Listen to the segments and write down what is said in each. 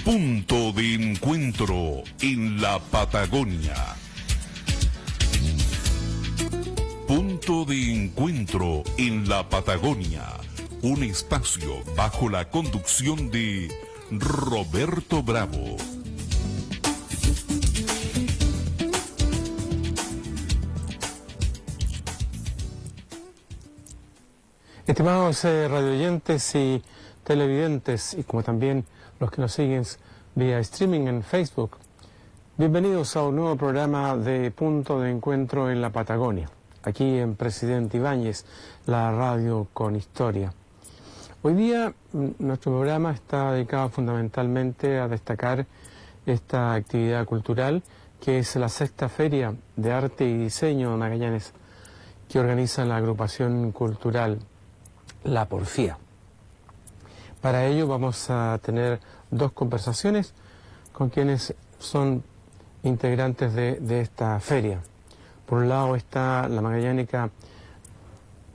Punto de encuentro en la Patagonia. Punto de encuentro en la Patagonia. Un espacio bajo la conducción de Roberto Bravo. Estimados radioyentes y televidentes, y como también los que nos siguen vía streaming en Facebook, bienvenidos a un nuevo programa de Punto de Encuentro en la Patagonia, aquí en Presidente Ibáñez, la radio con historia. Hoy día nuestro programa está dedicado fundamentalmente a destacar esta actividad cultural que es la sexta Feria de Arte y Diseño de Magallanes, que organiza la agrupación cultural La Porfía. Para ello vamos a tener dos conversaciones con quienes son integrantes de esta feria. Por un lado está la magallánica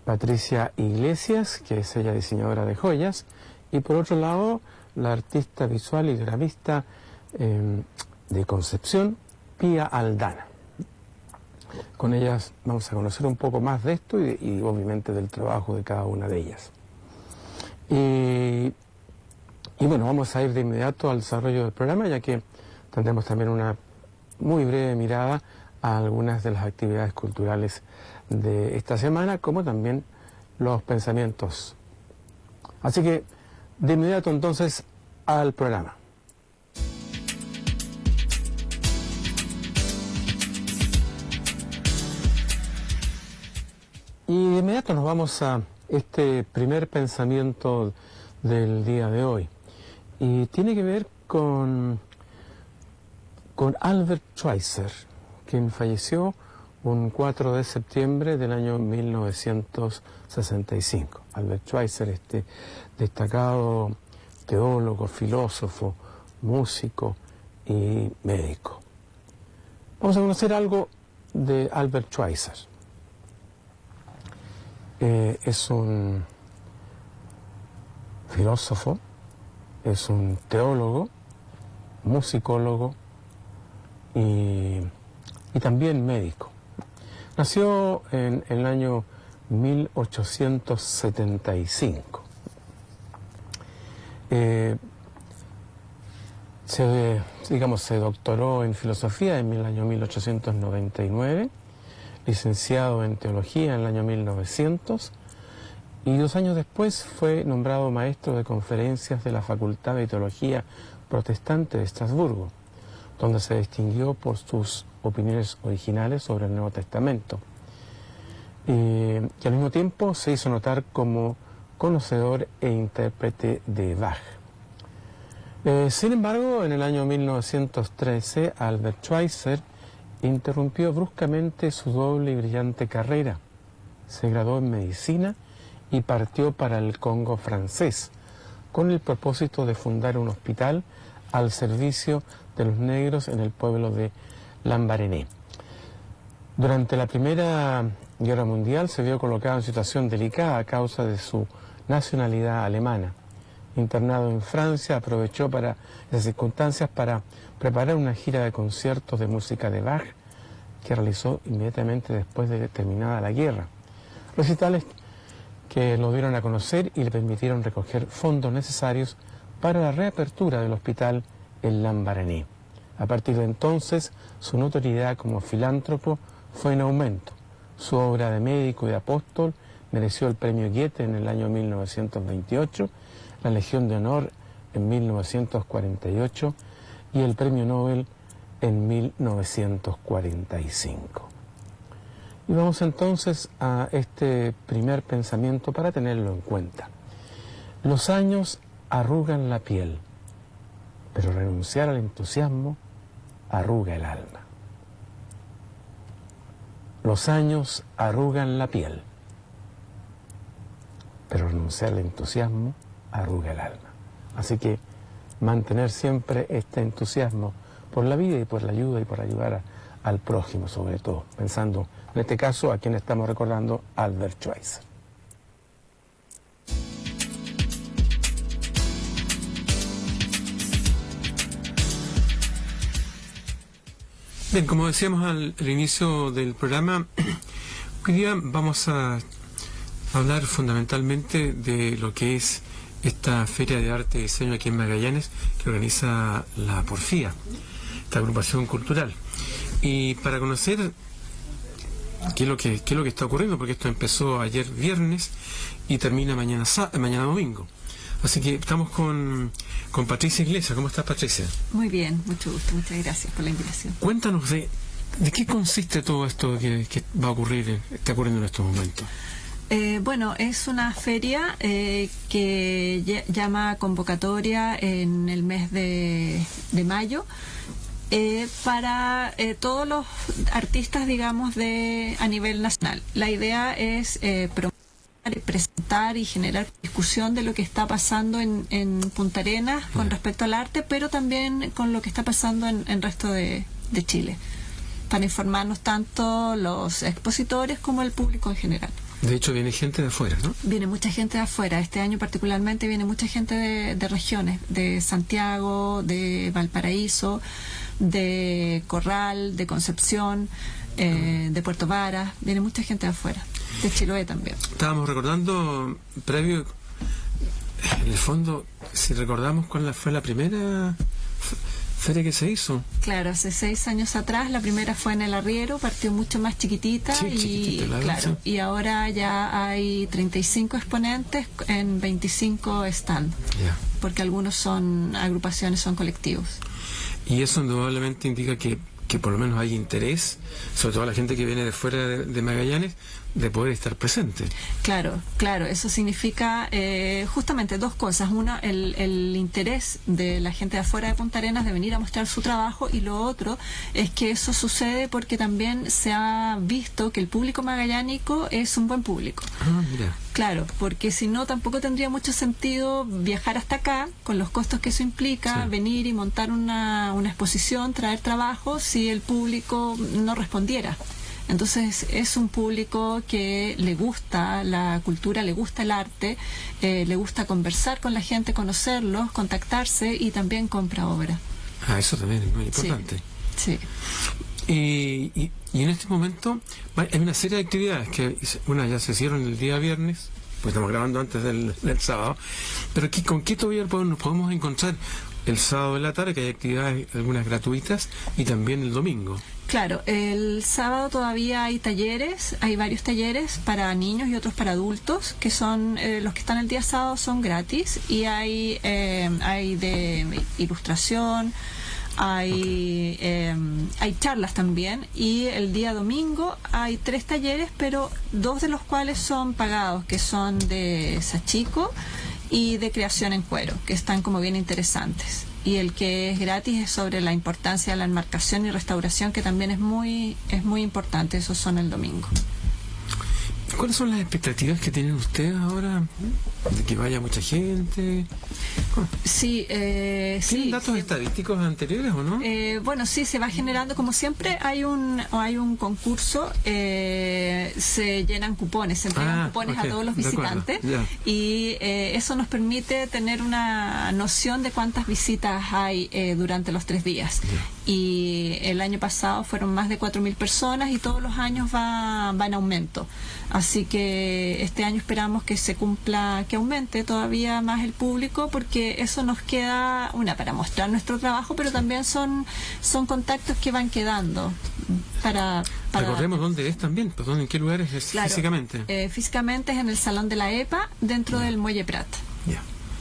Patricia Iglesias, que es ella diseñadora de joyas, y por otro lado la artista visual y gravista de Concepción, Pía Aldana. Con ellas vamos a conocer un poco más de esto y obviamente del trabajo de cada una de ellas. Y bueno, vamos a ir de inmediato al desarrollo del programa, ya que tendremos también una muy breve mirada a algunas de las actividades culturales de esta semana, como también los pensamientos. Así que de inmediato entonces al programa. Y de inmediato nos vamos a este primer pensamiento del día de hoy. Y tiene que ver con Albert Schweitzer, quien falleció un 4 de septiembre del año 1965. Albert Schweitzer, este destacado teólogo, filósofo, músico y médico. Vamos a conocer algo de Albert Schweitzer. Es un filósofo, es un teólogo, musicólogo y también médico. Nació en el año 1875. Se doctoró en filosofía en el año 1899, licenciado en teología en el año 1900, y 2 años después fue nombrado maestro de conferencias de la Facultad de Teología Protestante de Estrasburgo, donde se distinguió por sus opiniones originales sobre el Nuevo Testamento. Y al mismo tiempo se hizo notar como conocedor e intérprete de Bach. Sin embargo, en el año 1913, Albert Schweitzer interrumpió bruscamente su doble y brillante carrera. Se graduó en medicina y partió para el Congo francés, con el propósito de fundar un hospital al servicio de los negros en el pueblo de Lambaréné. Durante la Primera Guerra Mundial se vio colocado en situación delicada a causa de su nacionalidad alemana. Internado en Francia, aprovechó para esas circunstancias para preparar una gira de conciertos de música de Bach que realizó inmediatamente después de terminada la guerra. Recitales que lo dieron a conocer y le permitieron recoger fondos necesarios para la reapertura del hospital en Lambaréné. A partir de entonces, su notoriedad como filántropo fue en aumento. Su obra de médico y de apóstol mereció el premio Goethe en el año 1928, la Legión de Honor en 1948 y el premio Nobel en 1945. Y vamos entonces a este primer pensamiento para tenerlo en cuenta. Los años arrugan la piel, pero renunciar al entusiasmo arruga el alma. Los años arrugan la piel, pero renunciar al entusiasmo arruga el alma. Así que mantener siempre este entusiasmo por la vida y por la ayuda y por ayudar al prójimo, sobre todo, pensando en este caso a quien estamos recordando, Albert Schweitzer. Bien, como decíamos al inicio del programa, hoy día vamos a hablar fundamentalmente de lo que es esta Feria de Arte y Diseño aquí en Magallanes, que organiza la Porfía, esta agrupación cultural. Y para conocer qué es lo que está ocurriendo, porque esto empezó ayer viernes y termina mañana domingo. Así que estamos con Patricia Iglesias. ¿Cómo estás, Patricia? Muy bien, mucho gusto, muchas gracias por la invitación. Cuéntanos de qué consiste todo esto que va a ocurrir, está ocurriendo en estos momentos. Bueno, es una feria que llama convocatoria en el mes de mayo para todos los artistas, digamos, a nivel nacional. La idea es promover, presentar y generar discusión de lo que está pasando en Punta Arenas con respecto al arte, pero también con lo que está pasando en el resto de Chile, para informarnos tanto los expositores como el público en general. De hecho, viene gente de afuera, ¿no? Viene mucha gente de afuera. Este año particularmente viene mucha gente de regiones, de Santiago, de Valparaíso, de Corral, de Concepción, de Puerto Varas. Viene mucha gente de afuera, de Chiloé también. Estábamos recordando, previo, en el fondo, si recordamos cuál fue la primera feria que se hizo. Claro, hace 6 años atrás, la primera fue en El Arriero, partió mucho más chiquitita, sí, chiquitita, claro, sí. Y ahora ya hay 35 exponentes en 25 stands, porque algunos son agrupaciones, son colectivos. Y eso indudablemente indica que por lo menos hay interés, sobre todo la gente que viene de fuera de Magallanes, de poder estar presente. Claro, eso significa justamente dos cosas. Una, el interés de la gente de afuera de Punta Arenas de venir a mostrar su trabajo, y lo otro es que eso sucede porque también se ha visto que el público magallánico es un buen público. Ah, mira. Claro, porque si no tampoco tendría mucho sentido viajar hasta acá con los costos que eso implica, sí, venir y montar una exposición, traer trabajo, si el público no respondiera. Entonces es un público que le gusta la cultura, le gusta el arte, le gusta conversar con la gente, conocerlos, contactarse, y también compra obra. Ah, eso también es muy importante. Sí. Y en este momento hay una serie de actividades que una ya se hicieron el día viernes, pues estamos grabando antes del sábado, pero aquí, ¿con qué todavía nos podemos encontrar el sábado de la tarde? Que hay actividades, algunas gratuitas, y también el domingo. Claro, el sábado todavía hay talleres, hay varios talleres para niños y otros para adultos, que son los que están el día sábado son gratis, y hay de ilustración, hay charlas también, y el día domingo hay 3 talleres, pero 2 de los cuales son pagados, que son de Sachiko y de creación en cuero, que están como bien interesantes. Y el que es gratis es sobre la importancia de la enmarcación y restauración, que también es muy importante. Esos son el domingo. ¿Cuáles son las expectativas que tienen ustedes ahora? ¿De que vaya mucha gente? Sí, ¿Tienen datos estadísticos anteriores o no? Bueno, sí, se va generando, como siempre hay un concurso, se llenan cupones, se entregan cupones a todos los visitantes, y eso nos permite tener una noción de cuántas visitas hay durante los 3 días. Y el año pasado fueron más de 4.000 personas, y todos los años va en aumento. Así que este año esperamos que se cumpla, que aumente todavía más el público, porque eso nos queda, para mostrar nuestro trabajo, pero también son contactos que van quedando para Recordemos dónde es también, pues, ¿en qué lugares es? Claro, físicamente? Físicamente es en el Salón de la EPA, dentro del Muelle Prat.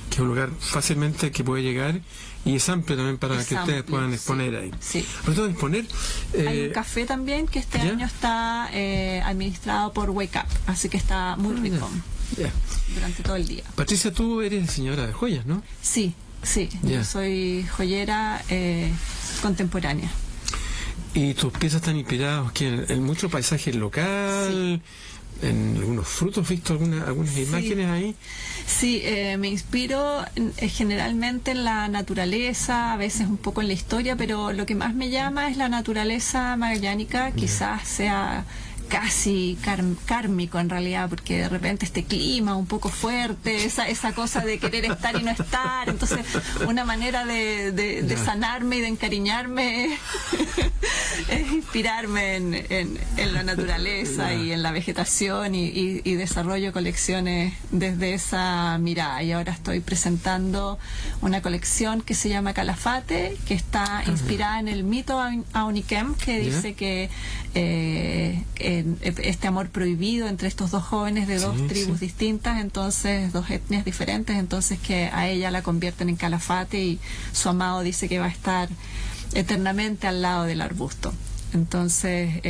Que es un lugar fácilmente que puede llegar, y es amplio también para que ustedes puedan exponer ahí. Sí. Por eso exponer, hay un café también que este año está administrado por Wake Up, así que está muy rico durante todo el día. Patricia, tú eres diseñadora de joyas, ¿no? Sí, yo soy joyera contemporánea. ¿Y tus piezas están inspiradas en mucho paisaje local? Sí. ¿En algunos frutos? ¿Visto algunas imágenes ahí? Sí, me inspiro generalmente en la naturaleza, a veces un poco en la historia, pero lo que más me llama es la naturaleza magallánica. Quizás sea casi kármico en realidad, porque de repente este clima un poco fuerte, esa cosa de querer estar y no estar, entonces una manera de sanarme y de encariñarme es inspirarme en la naturaleza y en la vegetación y desarrollo colecciones desde esa mirada. Y ahora estoy presentando una colección que se llama Calafate, que está inspirada en el mito Aunikem, que dice que este amor prohibido entre estos dos jóvenes de dos tribus distintas, entonces dos etnias diferentes, entonces que a ella la convierten en Calafate y su amado dice que va a estar eternamente al lado del arbusto. Entonces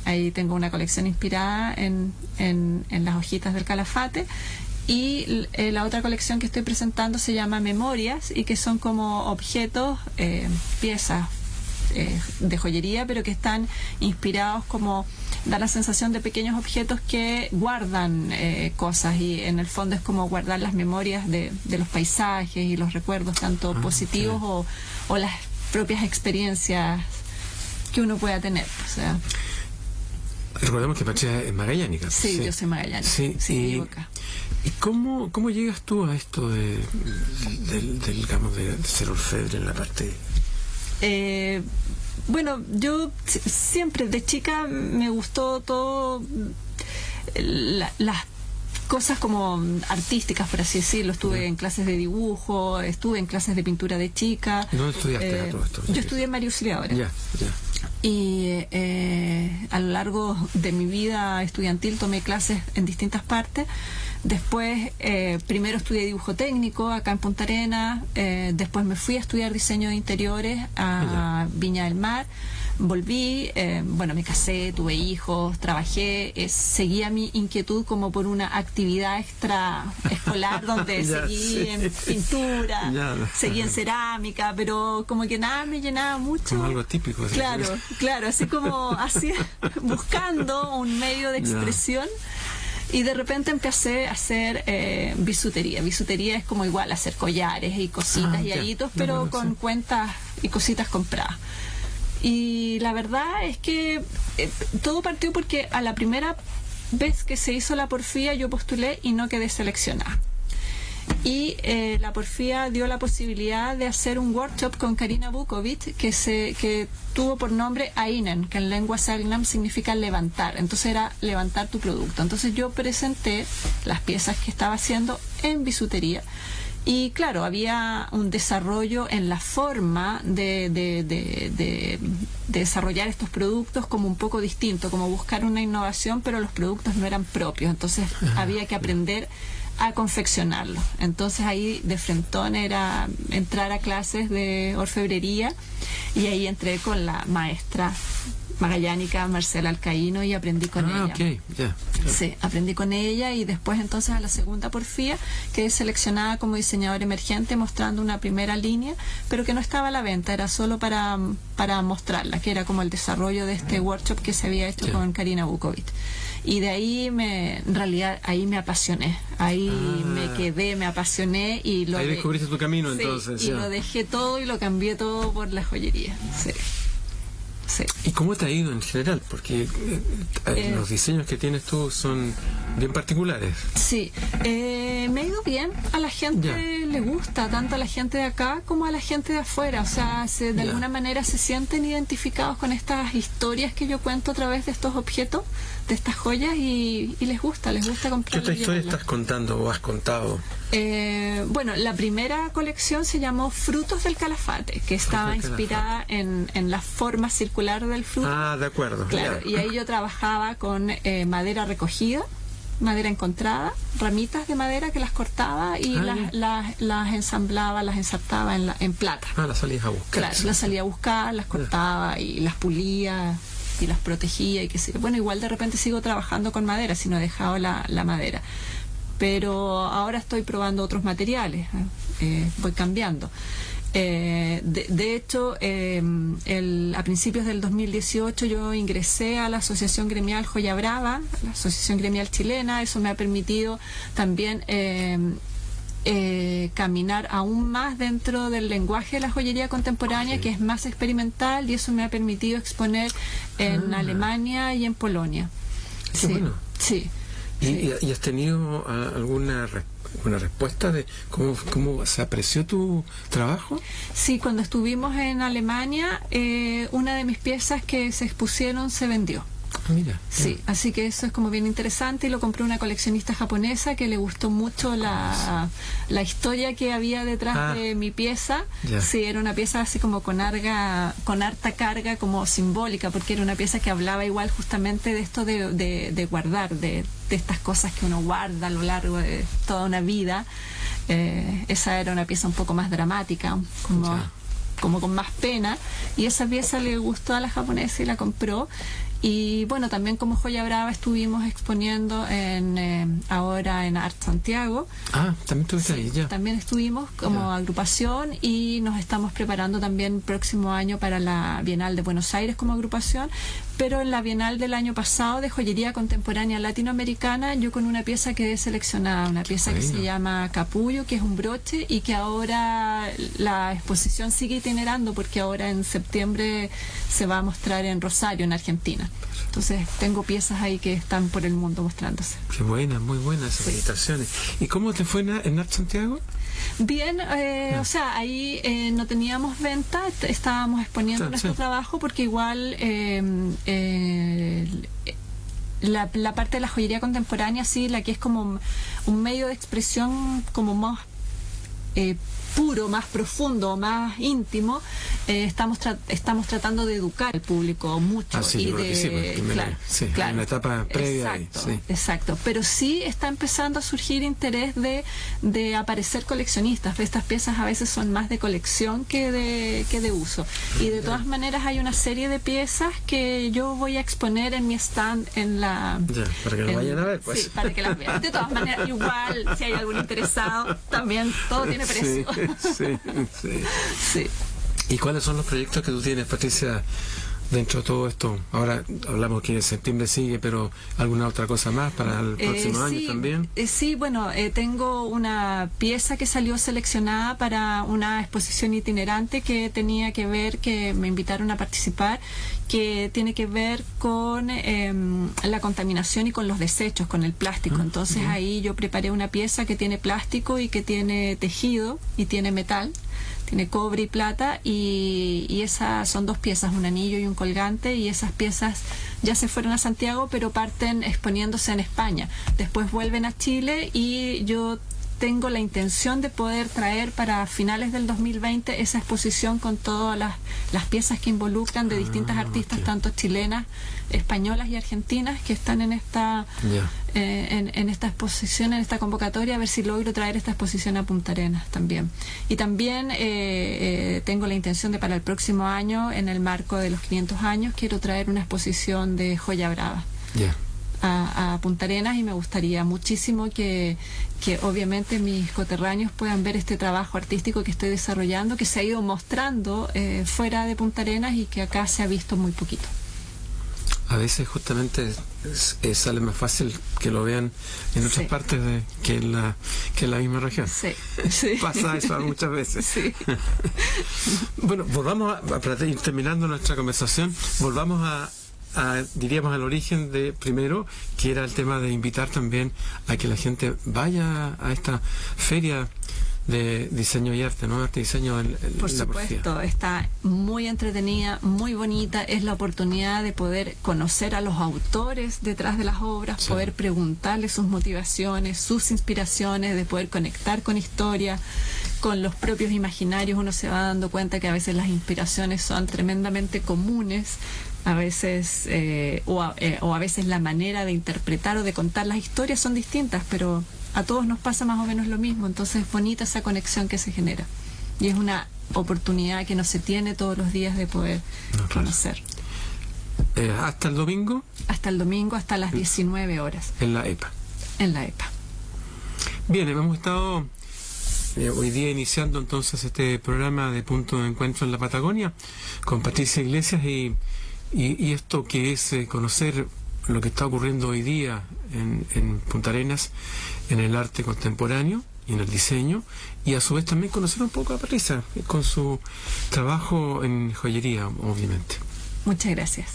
ahí tengo una colección inspirada en las hojitas del calafate. Y la otra colección que estoy presentando se llama Memorias, y que son como objetos, piezas de joyería, pero que están inspirados, como da la sensación de pequeños objetos que guardan cosas, y en el fondo es como guardar las memorias de los paisajes y los recuerdos, tanto positivos o las propias experiencias que uno pueda tener. O sea, recordemos que Patricia es magallánica. Sí, yo soy magallánica. Sí, vivo acá. ¿Y cómo llegas tú a esto digamos, de ser orfebre en la parte? Bueno, yo siempre de chica me gustó todo, las cosas como artísticas, por así decirlo. Estuve en clases de dibujo, estuve en clases de pintura de chica. ¿Dónde estudiaste todo esto? Yo estudié en María Auxiliadora. Ya. Y a lo largo de mi vida estudiantil tomé clases en distintas partes. Después, primero estudié dibujo técnico acá en Punta Arenas, después me fui a estudiar diseño de interiores a Viña del Mar, volví, me casé, tuve hijos, trabajé, seguía mi inquietud como por una actividad extraescolar donde seguí en pintura, seguí en cerámica, pero como que nada me llenaba mucho. Como algo típico. Claro, así como buscando un medio de expresión. Y de repente empecé a hacer bisutería. Bisutería es como igual hacer collares y cositas y aritos, pero con cuentas y cositas compradas. Y la verdad es que todo partió porque a la primera vez que se hizo la porfía yo postulé y no quedé seleccionada. Y la porfía dio la posibilidad de hacer un workshop con Karina Vukovic que tuvo por nombre Ainen, que en lengua Selknam significa levantar. Entonces era levantar tu producto. Entonces yo presenté las piezas que estaba haciendo en bisutería. Y claro, había un desarrollo en la forma de desarrollar estos productos como un poco distinto, como buscar una innovación, pero los productos no eran propios. Entonces había que aprender a confeccionarlo. Entonces ahí de frentón era entrar a clases de orfebrería, y ahí entré con la maestra magallánica Marcela Alcaíno y aprendí con ella. Sí, aprendí con ella, y después entonces a la segunda porfía quedé seleccionada como diseñadora emergente, mostrando una primera línea, pero que no estaba a la venta, era solo para mostrarla, que era como el desarrollo de este workshop que se había hecho con Karina Vukovic. Y de ahí en realidad ahí me apasioné, ahí me quedé, me apasioné y ahí descubriste tu camino. Entonces y lo dejé todo y lo cambié todo por la joyería. Sí. ¿Y cómo te ha ido en general? Porque los diseños que tienes tú son bien particulares. Sí, me ha ido bien. A la gente le gusta, tanto a la gente de acá como a la gente de afuera. O sea, de alguna manera se sienten identificados con estas historias que yo cuento a través de estos objetos, de estas joyas, y les gusta comprar. ¿Qué otra historia estás contando o has contado? La primera colección se llamó Frutos del Calafate, que estaba inspirada en la forma circular del fruto. De acuerdo. Claro, y ahí yo trabajaba con madera recogida, madera encontrada, ramitas de madera que las cortaba y las ensamblaba, las ensartaba en plata. Las salías a buscar. Claro, las salía a buscar, las cortaba y las pulía y las protegía y qué sé yo. Bueno, igual de repente sigo trabajando con madera, si no he dejado la madera. Pero ahora estoy probando otros materiales, voy cambiando. De hecho, a principios del 2018 yo ingresé a la Asociación Gremial Joya Brava, la Asociación Gremial Chilena. Eso me ha permitido también caminar aún más dentro del lenguaje de la joyería contemporánea, que es más experimental, y eso me ha permitido exponer en Alemania y en Polonia. Qué bueno. Sí. ¿Y has tenido alguna respuesta de cómo se apreció tu trabajo? Sí, cuando estuvimos en Alemania, una de mis piezas que se expusieron se vendió. Mira. Sí, así que eso es como bien interesante y lo compró una coleccionista japonesa que le gustó mucho la historia que había detrás de mi pieza. Ya. Sí, era una pieza así como con harta carga como simbólica, porque era una pieza que hablaba igual justamente de esto de guardar, de estas cosas que uno guarda a lo largo de toda una vida. Esa era una pieza un poco más dramática, como con más pena, y esa pieza le gustó a la japonesa y la compró. Y bueno, también como Joya Brava estuvimos exponiendo ahora en Art Santiago. También estuviste ahí, ya. También estuvimos como agrupación y nos estamos preparando también el próximo año para la Bienal de Buenos Aires como agrupación. Pero en la Bienal del año pasado de Joyería Contemporánea Latinoamericana, yo con una pieza quedé seleccionada, una pieza que se llama Capullo, que es un broche, y que ahora la exposición sigue itinerando porque ahora en septiembre se va a mostrar en Rosario, en Argentina. Entonces tengo piezas ahí que están por el mundo mostrándose. Qué buena, muy buenas esas felicitaciones. ¿Y cómo te fue en Art Santiago? Bien, o sea, ahí no teníamos venta, estábamos exponiendo nuestro trabajo porque igual la parte de la joyería contemporánea, sí, la que es como un medio de expresión como más puro, más profundo, más íntimo, estamos tratando de educar al público mucho. Claro, una etapa previa. Exacto, pero sí está empezando a surgir interés de aparecer coleccionistas. Estas piezas a veces son más de colección que de uso. Y de todas maneras hay una serie de piezas que yo voy a exponer en mi stand en la... para que lo vayan a ver, pues. Sí, para que las vean. De todas maneras, igual, si hay algún interesado, también todo tiene precio. Sí. ¿Y cuáles son los proyectos que tú tienes, Patricia, dentro de todo esto? Ahora hablamos que en septiembre sigue, pero ¿alguna otra cosa más para el próximo año también? Sí, bueno, tengo una pieza que salió seleccionada para una exposición itinerante que tenía que ver, que me invitaron a participar, que tiene que ver con la contaminación y con los desechos, con el plástico. Entonces ahí yo preparé una pieza que tiene plástico y que tiene tejido y tiene metal. Tiene cobre y plata, y esas son dos piezas, un anillo y un colgante, y esas piezas ya se fueron a Santiago, pero parten exponiéndose en España. Después vuelven a Chile y yo tengo la intención de poder traer para finales del 2020 esa exposición con todas las piezas que involucran de distintas artistas, tanto chilenas, españolas y argentinas, que están en esta en esta exposición, en esta convocatoria, a ver si logro traer esta exposición a Punta Arenas también. Y también tengo la intención de para el próximo año, en el marco de los 500 años, quiero traer una exposición de Joya Brava. A Punta Arenas, y me gustaría muchísimo que obviamente mis coterráneos puedan ver este trabajo artístico que estoy desarrollando, que se ha ido mostrando fuera de Punta Arenas y que acá se ha visto muy poquito. A veces justamente sale más fácil que lo vean en otras partes que en la misma región. Sí. Pasa eso muchas veces. Sí. Bueno, volvamos para ir terminando nuestra conversación, volvamos diríamos al origen de primero, que era el tema de invitar también a que la gente vaya a esta feria de diseño y arte, ¿no? Arte y diseño Por supuesto, está muy entretenida, muy bonita, es la oportunidad de poder conocer a los autores detrás de las obras, poder preguntarles sus motivaciones, sus inspiraciones, de poder conectar con historia, con los propios imaginarios. Uno se va dando cuenta que a veces las inspiraciones son tremendamente comunes, a veces o a veces la manera de interpretar o de contar las historias son distintas, pero a todos nos pasa más o menos lo mismo. Entonces es bonita esa conexión que se genera, y es una oportunidad que no se tiene todos los días de poder conocer. ¿Hasta el domingo? Hasta el domingo, hasta las 19 horas. En la EPA. En la EPA. Bien, hemos estado hoy día iniciando entonces este programa de Punto de Encuentro en la Patagonia con Patricia Iglesias, y esto que es conocer lo que está ocurriendo hoy día en Punta Arenas, en el arte contemporáneo y en el diseño, y a su vez también conocer un poco a Patricia con su trabajo en joyería, obviamente. Muchas gracias.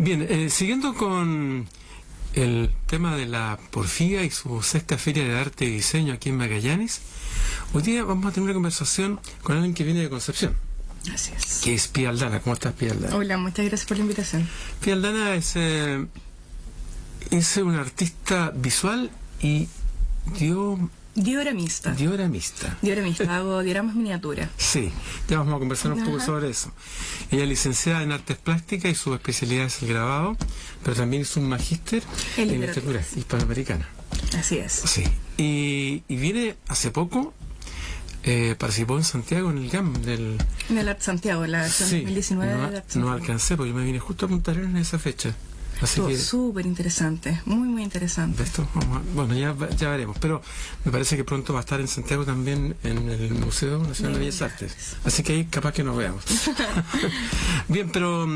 Bien, siguiendo con el tema de la Porfía y su sexta Feria de Arte y Diseño aquí en Magallanes, hoy día vamos a tener una conversación con alguien que viene de Concepción. Así es. Que es Pía Aldana. ¿Cómo estás, Pía Aldana? Hola, muchas gracias por la invitación. Pía Aldana es un artista visual y Dioramista. Dioramista. Hago dioramas miniatura. Sí, ya vamos a conversar un poco sobre eso. Ella es licenciada en Artes Plásticas y su especialidad es el grabado, pero también es un magíster en literatura hispanoamericana. Así es. Sí. Y viene hace poco, participó en Santiago en el GAM del... En el Art Santiago, la versión 2019 del Art Santiago. No alcancé, porque yo me vine justo a Punta Arenas en esa fecha. Así que súper interesante, muy interesante. Esto, bueno, ya veremos, pero me parece que pronto va a estar en Santiago también en el Museo Nacional de Bellas Artes, así que ahí capaz que nos veamos. Bien, pero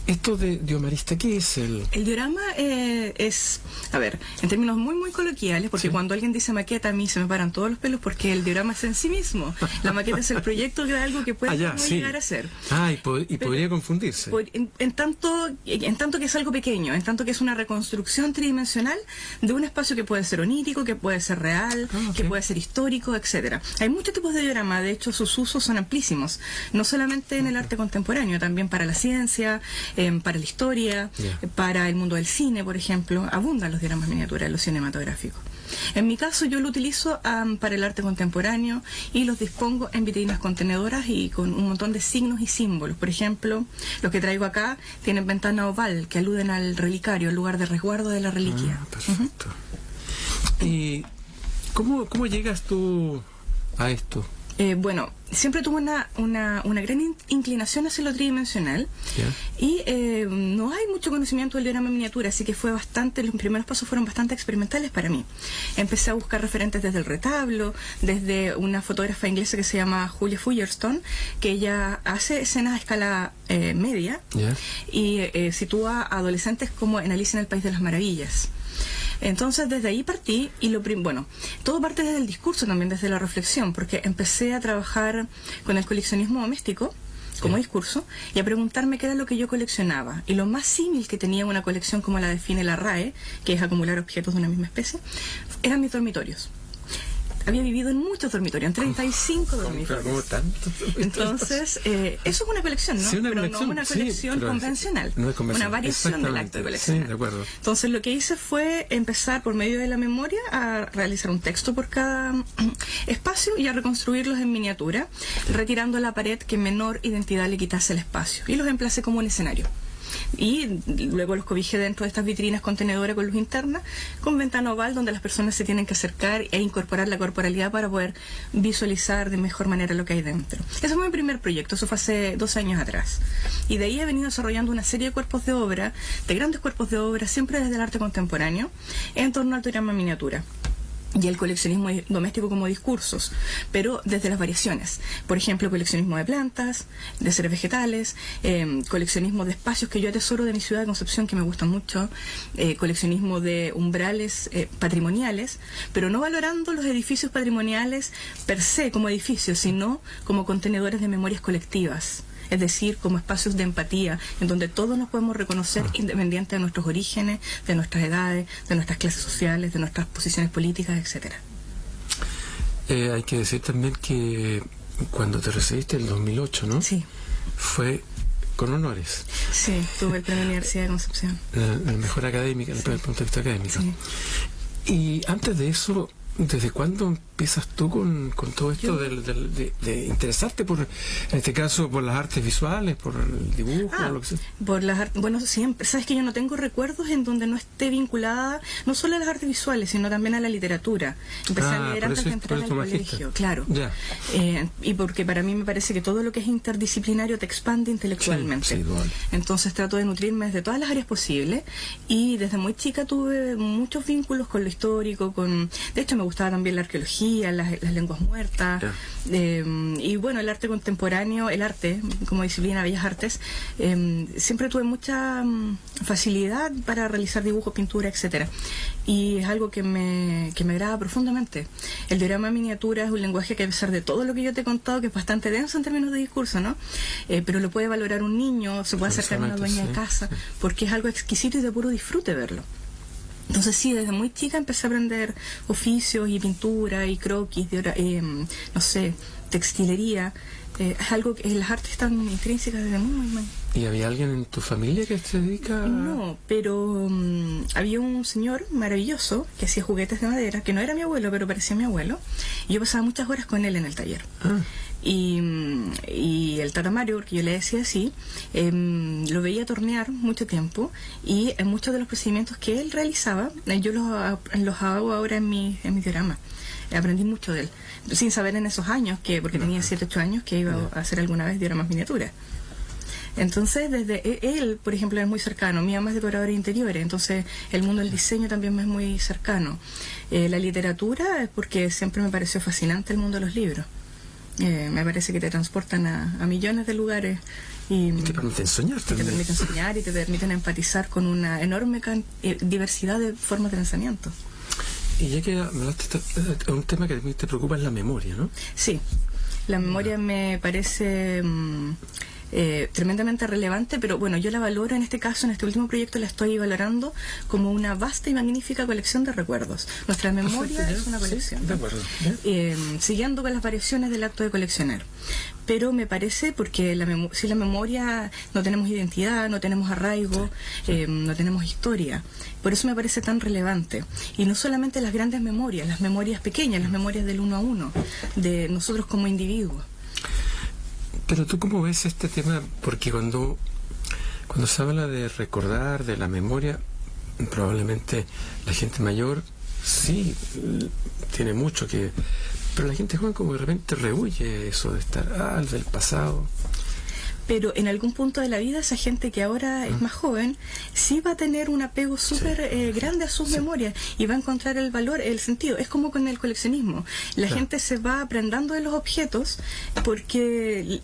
esto de diomarista, ¿qué es el...? El diorama es, a ver, en términos muy coloquiales, porque cuando alguien dice maqueta a mí se me paran todos los pelos, porque el diorama es en sí mismo. La maqueta es el proyecto de algo que puede llegar a ser. Y podría confundirse. En tanto que es algo pequeño, en tanto que es una reconstrucción tridimensional de un espacio que puede ser onírico, que puede ser real, que puede ser histórico, etcétera. Hay muchos tipos de diorama, de hecho sus usos son amplísimos, no solamente en el arte contemporáneo, también para la ciencia, para la historia, para el mundo del cine, por ejemplo. Abundan los dioramas miniaturas en lo cinematográfico. En mi caso yo lo utilizo para el arte contemporáneo y los dispongo en vitrinas contenedoras y con un montón de signos y símbolos. Por ejemplo, los que traigo acá tienen ventana oval que aluden al relicario, el lugar de resguardo de la reliquia. Perfecto. ¿Y cómo llegas tú a esto? Bueno, siempre tuve una gran inclinación hacia lo tridimensional y no hay mucho conocimiento del diorama miniatura, así que los primeros pasos fueron bastante experimentales para mí. Empecé a buscar referentes desde el retablo, desde una fotógrafa inglesa que se llama Julia Fullerstone, que ella hace escenas a escala media y sitúa a adolescentes como en Alicia en el País de las Maravillas. Entonces desde ahí partí y todo parte desde el discurso también, desde la reflexión, porque empecé a trabajar con el coleccionismo doméstico como discurso y a preguntarme qué era lo que yo coleccionaba. Y lo más símil que tenía una colección como la define la RAE, que es acumular objetos de una misma especie, eran mis dormitorios. Había vivido en muchos dormitorios, en 35 dormitorios. ¿Cómo tanto? Entonces, eso es una colección, ¿no? Sí, pero no una colección convencional. No es convencional. Una variación del acto coleccional. Sí, de acuerdo. Entonces, lo que hice fue empezar por medio de la memoria a realizar un texto por cada espacio y a reconstruirlos en miniatura, retirando la pared que menor identidad le quitase al espacio. Y los emplacé como un escenario. Y luego los cobijé dentro de estas vitrinas contenedoras con luz interna, con ventana oval donde las personas se tienen que acercar e incorporar la corporalidad para poder visualizar de mejor manera lo que hay dentro. Ese fue mi primer proyecto, eso fue hace 2 años atrás. Y de ahí he venido desarrollando una serie de cuerpos de obra, de grandes cuerpos de obra, siempre desde el arte contemporáneo, en torno al diorama miniatura y el coleccionismo doméstico como discursos, pero desde las variaciones. Por ejemplo, coleccionismo de plantas, de seres vegetales, coleccionismo de espacios que yo atesoro de mi ciudad de Concepción, que me gustan mucho, coleccionismo de umbrales patrimoniales, pero no valorando los edificios patrimoniales per se como edificios, sino como contenedores de memorias colectivas. Es decir, como espacios de empatía, en donde todos nos podemos reconocer independiente de nuestros orígenes, de nuestras edades, de nuestras clases sociales, de nuestras posiciones políticas, etcétera. Hay que decir también que cuando te recibiste en el 2008, ¿no? Sí. Fue con honores. Sí, tuve el premio Universidad de Concepción. El mejor académico, desde el punto de vista académico. Sí. Y antes de eso, ¿desde cuándo empiezas tú con todo esto de interesarte por, en este caso, por las artes visuales, por el dibujo, o lo que sea? Por las artes, bueno, siempre. Sabes que yo no tengo recuerdos en donde no esté vinculada no solo a las artes visuales, sino también a la literatura. Empecé a leer antes de entrar al colegio, claro. Y porque para mí me parece que todo lo que es interdisciplinario te expande intelectualmente. Sí, igual. Entonces trato de nutrirme desde todas las áreas posibles y desde muy chica tuve muchos vínculos con lo histórico, de hecho me gustaba también la arqueología, las lenguas muertas, y bueno, el arte contemporáneo, el arte como disciplina, bellas artes, siempre tuve mucha facilidad para realizar dibujos, pintura, etcétera, y es algo que me agrada profundamente. El diorama miniatura es un lenguaje que, a pesar de todo lo que yo te he contado, que es bastante denso en términos de discurso, ¿no? Pero lo puede valorar un niño, se puede acercar a una dueña de casa, porque es algo exquisito y de puro disfrute verlo. Entonces sí, desde muy chica empecé a aprender oficios y pintura y croquis, no sé, textilería. Es algo que las artes están intrínsecas desde muy. ¿Y había alguien en tu familia que se dedica a...? No, pero había un señor maravilloso que hacía juguetes de madera, que no era mi abuelo, pero parecía mi abuelo, y yo pasaba muchas horas con él en el taller. Y el Tata Mario, porque yo le decía así, lo veía tornear mucho tiempo, y en muchos de los procedimientos que él realizaba, yo los hago ahora en mi diorama. Aprendí mucho de él, sin saber en esos años, porque tenía 7, 8 años, que iba a hacer alguna vez dioramas miniaturas. Entonces, desde él, por ejemplo, es muy cercano. Mi mamá es decoradora de interiores, entonces el mundo del diseño también me es muy cercano. La literatura es porque siempre me pareció fascinante el mundo de los libros. Me parece que te transportan a millones de lugares y te permiten soñar también. Te permiten soñar y te permiten empatizar con una enorme diversidad de formas de pensamiento. Y ya que hablaste de un tema que te preocupa, es la memoria, ¿no? Sí, la memoria me parece tremendamente relevante, pero bueno, yo la valoro en este caso, en este último proyecto la estoy valorando como una vasta y magnífica colección de recuerdos. Nuestra memoria es una colección. Sí, de acuerdo. Siguiendo con las variaciones del acto de coleccionar. Pero me parece, porque si la memoria, no tenemos identidad, no tenemos arraigo, no tenemos historia. Por eso me parece tan relevante. Y no solamente las grandes memorias, las memorias pequeñas, las memorias del uno a uno, de nosotros como individuos. Pero tú, ¿cómo ves este tema? Porque cuando se habla de recordar, de la memoria, probablemente la gente mayor sí tiene mucho que... Pero la gente joven como de repente rehuye eso de estar del pasado. Pero en algún punto de la vida esa gente que ahora es más joven sí va a tener un apego súper grande a sus memorias y va a encontrar el valor, el sentido. Es como con el coleccionismo. La gente se va aprendando de los objetos porque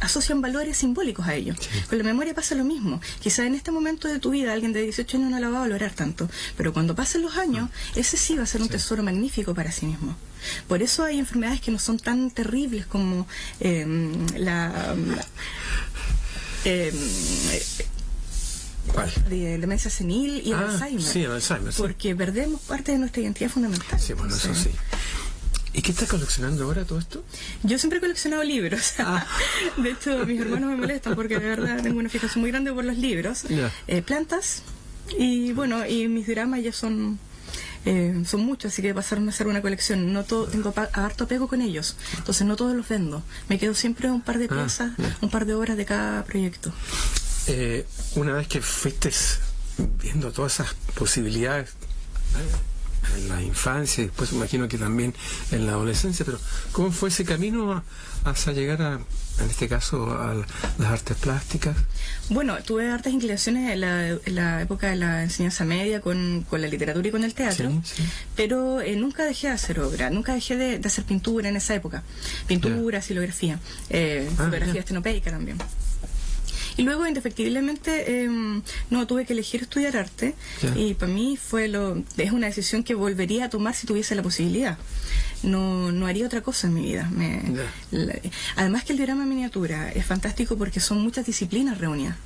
asocian valores simbólicos a ellos. Con la memoria pasa lo mismo. Quizá en este momento de tu vida alguien de 18 años no la va a valorar tanto, pero cuando pasen los años, ese sí va a ser un tesoro magnífico para sí mismo. Por eso hay enfermedades que no son tan terribles como ¿cuál? De demencia senil y el Alzheimer. Sí, el Alzheimer. Porque perdemos parte de nuestra identidad fundamental. Sí, bueno, eso sí. ¿Y qué estás coleccionando ahora, todo esto? Yo siempre he coleccionado libros. De hecho, mis hermanos me molestan porque de verdad tengo una fijación muy grande por los libros. Plantas y bueno, y mis dioramas ya son muchos, así que pasaron a ser una colección. No todo, tengo harto apego con ellos, entonces no todos los vendo. Me quedo siempre un par de piezas, un par de horas de cada proyecto. Una vez que fuiste viendo todas esas posibilidades en la infancia y después imagino que también en la adolescencia, pero ¿cómo fue ese camino hasta llegar en este caso a las artes plásticas? Bueno, tuve hartas inclinaciones en la época de la enseñanza media con la literatura y con el teatro, pero nunca dejé de hacer obra, nunca dejé de hacer pintura en esa época. Pintura, silografía, fotografía estenopeica también. Y luego, indefectiblemente, no tuve que elegir estudiar arte, y para mí es una decisión que volvería a tomar si tuviese la posibilidad. No haría otra cosa en mi vida. Además que el diorama miniatura es fantástico porque son muchas disciplinas reunidas.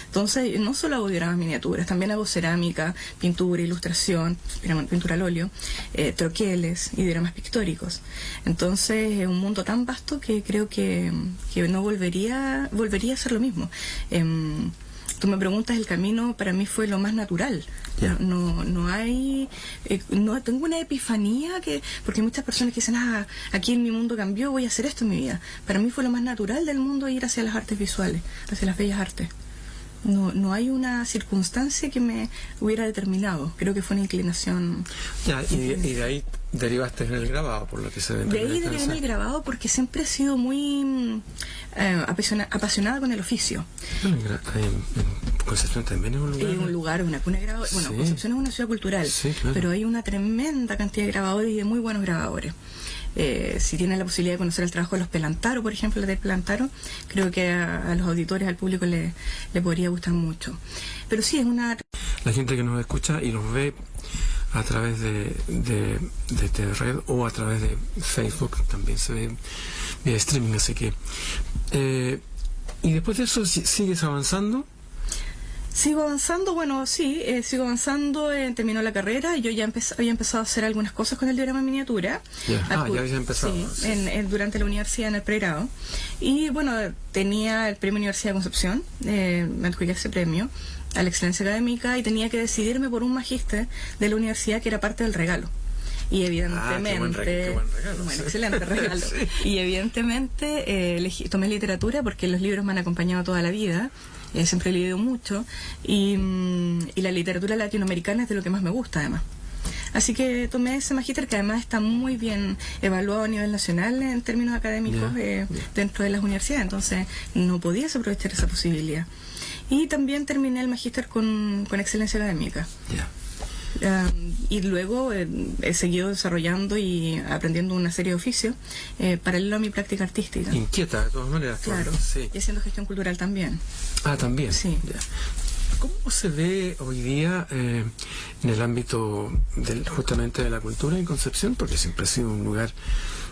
Entonces, no solo hago dioramas miniaturas, también hago cerámica, pintura, ilustración, pintura al óleo, troqueles y dioramas pictóricos. Entonces, es un mundo tan vasto que creo que no volvería a ser lo mismo. Tú me preguntas, el camino para mí fue lo más natural. No hay... no tengo una epifanía porque hay muchas personas que dicen, aquí en mi mundo cambió, voy a hacer esto en mi vida. Para mí fue lo más natural del mundo ir hacia las artes visuales, hacia las bellas artes. No hay una circunstancia que me hubiera determinado. Creo que fue una inclinación. Y de ahí derivaste en el grabado, por lo que se ve. De ahí derivé en el grabado porque siempre he sido muy apasionada con el oficio. Concepción también es un lugar. Es un lugar, una cuna de grabadores. Bueno, Sí. Concepción es una ciudad cultural, Sí, claro. pero hay una tremenda cantidad de grabadores y de muy buenos grabadores. Si tienen la posibilidad de conocer el trabajo de los Pelantaro, por ejemplo, del Pelantaro, creo que a los auditores, al público le podría gustar mucho. Pero sí, es una... La gente que nos escucha y nos ve a través de esta red o a través de Facebook también se ve vía streaming, así que y después de eso sigues avanzando. Sigo avanzando, bueno, sí, sigo avanzando, terminó la carrera, yo ya había empezado a hacer algunas cosas con el diagrama en miniatura. Ya habías empezado. Sí, durante la universidad, en el pregrado. Y bueno, tenía el premio Universidad de Concepción, me adjudiqué ese premio a la excelencia académica y tenía que decidirme por un magíster de la universidad que era parte del regalo. Y evidentemente, qué buen regalo, bueno, sí. excelente regalo. Sí. Y evidentemente tomé literatura porque los libros me han acompañado toda la vida. Siempre he leído mucho y la literatura latinoamericana es de lo que más me gusta, además. Así que tomé ese magíster, que además está muy bien evaluado a nivel nacional en términos académicos dentro de las universidades, entonces no podía desaprovechar esa posibilidad. Y también terminé el magíster con excelencia académica. Y luego he seguido desarrollando y aprendiendo una serie de oficios paralelo a mi práctica artística. Inquieta, de todas maneras. Claro, Sí. y haciendo gestión cultural también. También. Sí. Ya. ¿Cómo se ve hoy día en el ámbito justamente de la cultura en Concepción? Porque siempre ha sido un lugar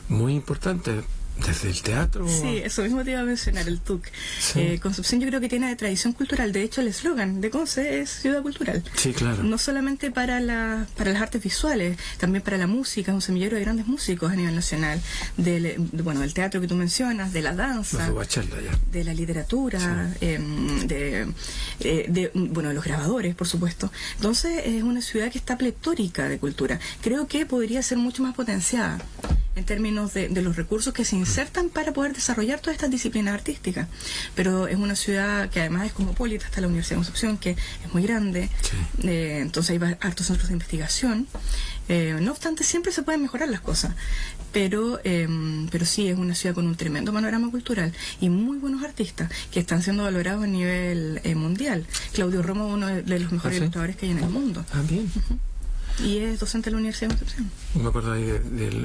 muy importante. Desde el teatro. Sí, eso mismo te iba a mencionar, el TUC. Sí. Concepción yo creo que tiene tradición cultural. De hecho, el eslogan de Conce es ciudad cultural. Sí, claro. No solamente para las artes visuales, también para la música, es un semillero de grandes músicos a nivel nacional. Del teatro que tú mencionas, de la danza, de la literatura, de los grabadores, por supuesto. Entonces, es una ciudad que está pletórica de cultura. Creo que podría ser mucho más potenciada en términos de los recursos que se insertan para poder desarrollar todas estas disciplinas artísticas. Pero es una ciudad que además es cosmopolita, está la Universidad de Concepción, que es muy grande, entonces hay hartos centros de investigación. No obstante, siempre se pueden mejorar las cosas, pero sí es una ciudad con un tremendo panorama cultural y muy buenos artistas que están siendo valorados a nivel mundial. Claudio Romo, uno de los mejores ilustradores que hay en el mundo. Bien. Y es docente de la Universidad de Concepción. Me acuerdo ahí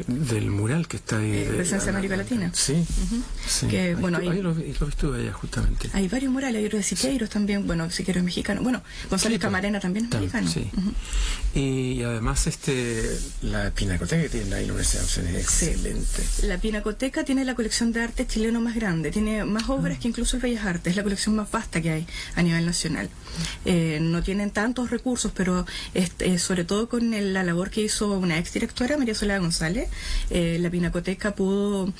del mural que está ahí. Presencia de América Latina. Sí. Sí. Que, bueno, ahí lo estuve allá justamente. Hay varios murales, hay otro de Siqueiros también, bueno, Siqueiros es mexicano. Bueno, González Camarena también es mexicano. Sí. Y además la pinacoteca que tiene ahí la Universidad de Concepción es excelente. La Pinacoteca tiene la colección de arte chileno más grande, tiene más obras que incluso el Bellas Artes, es la colección más vasta que hay a nivel nacional. No tienen tantos recursos, pero sobre todo con la labor que hizo una exdirectora, María Soledad González, la Pinacoteca pudo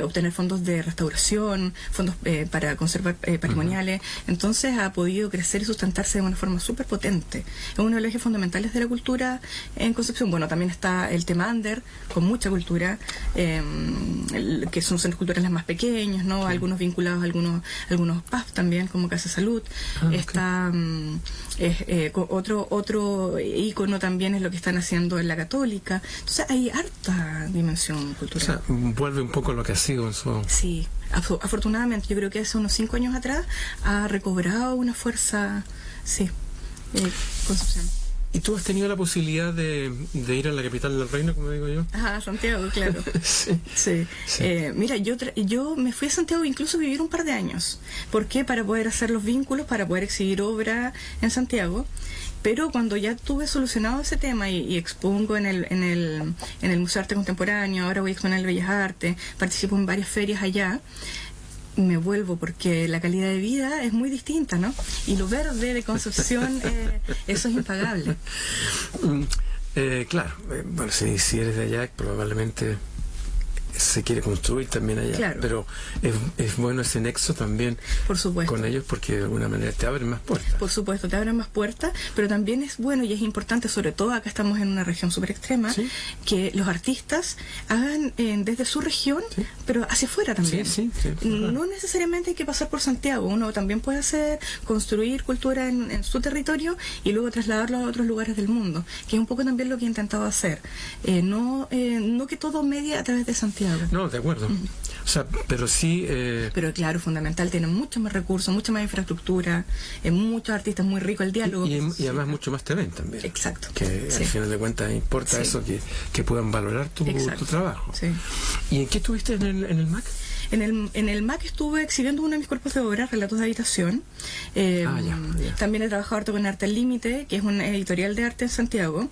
obtener fondos de restauración, fondos para conservar patrimoniales, entonces ha podido crecer y sustentarse de una forma súper potente. Es uno de los ejes fundamentales de la cultura en Concepción. Bueno, también está el Temander, con mucha cultura, que son centros culturales más pequeños, ¿no? Algunos vinculados a algunos PAF también, como Casa Salud. Está otro ícono también es lo que están haciendo en la Católica. Entonces hay harta dimensión cultural. O sea, vuelve un poco a lo que ha sido en su... Sí, afortunadamente, yo creo que hace unos 5 años atrás ha recobrado una fuerza, Concepción. ¿Y tú has tenido la posibilidad de ir a la capital del reino, como digo yo? Santiago, claro. Sí. Mira, yo me fui a Santiago incluso a vivir un par de años. ¿Por qué? Para poder hacer los vínculos, para poder exhibir obra en Santiago. Pero cuando ya tuve solucionado ese tema y expongo en el Museo de Arte Contemporáneo, ahora voy a exponer en el Bellas Artes, participo en varias ferias allá, me vuelvo porque la calidad de vida es muy distinta, ¿no? Y lo verde de Concepción, eso es impagable. Claro, bueno, si eres de allá, probablemente se quiere construir también allá, claro. Pero es bueno ese nexo también, por supuesto, con ellos, porque de alguna manera te abren más puertas. Por supuesto, te abren más puertas, pero también es bueno y es importante, sobre todo acá estamos en una región súper extrema, ¿sí? Que los artistas hagan desde su región, ¿sí? Pero hacia afuera también. Sí, no necesariamente hay que pasar por Santiago, uno también puede construir cultura en su territorio y luego trasladarlo a otros lugares del mundo, que es un poco también lo que he intentado hacer. No que todo medie a través de Santiago. Santiago. No, de acuerdo. O sea, pero sí... Pero claro, fundamental, tiene muchos más recursos, mucha más infraestructura, muchos artistas muy ricos, el diálogo. Y además mucho más te ven también. Exacto. Que al final de cuentas importa eso, que puedan valorar tu trabajo. Sí. ¿Y en qué estuviste en el MAC? En el MAC estuve exhibiendo uno de mis cuerpos de obra, Relatos de Habitación. También he trabajado harto con Arte al Límite, que es una editorial de arte en Santiago,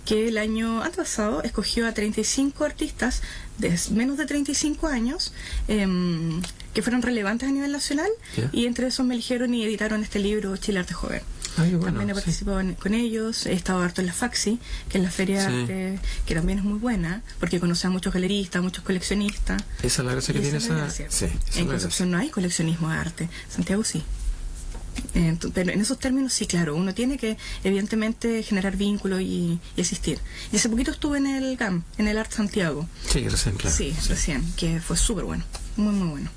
que el año antepasado escogió a 35 artistas de menos de 35 años que fueron relevantes a nivel nacional, y entre esos me eligieron y editaron este libro, Chile Arte Joven. También he participado con ellos, he estado harto en la FAXI, que es la feria de arte, que también es muy buena, porque conoce a muchos galeristas, muchos coleccionistas. Esa es la gracia que tiene esa... En Concepción no hay coleccionismo de arte, Santiago sí. Pero en esos términos sí, claro, uno tiene que evidentemente generar vínculos y existir. Y hace poquito estuve en el GAM, en el Art Santiago. Sí, recién, claro. Sí, recién, que fue súper bueno, muy muy bueno.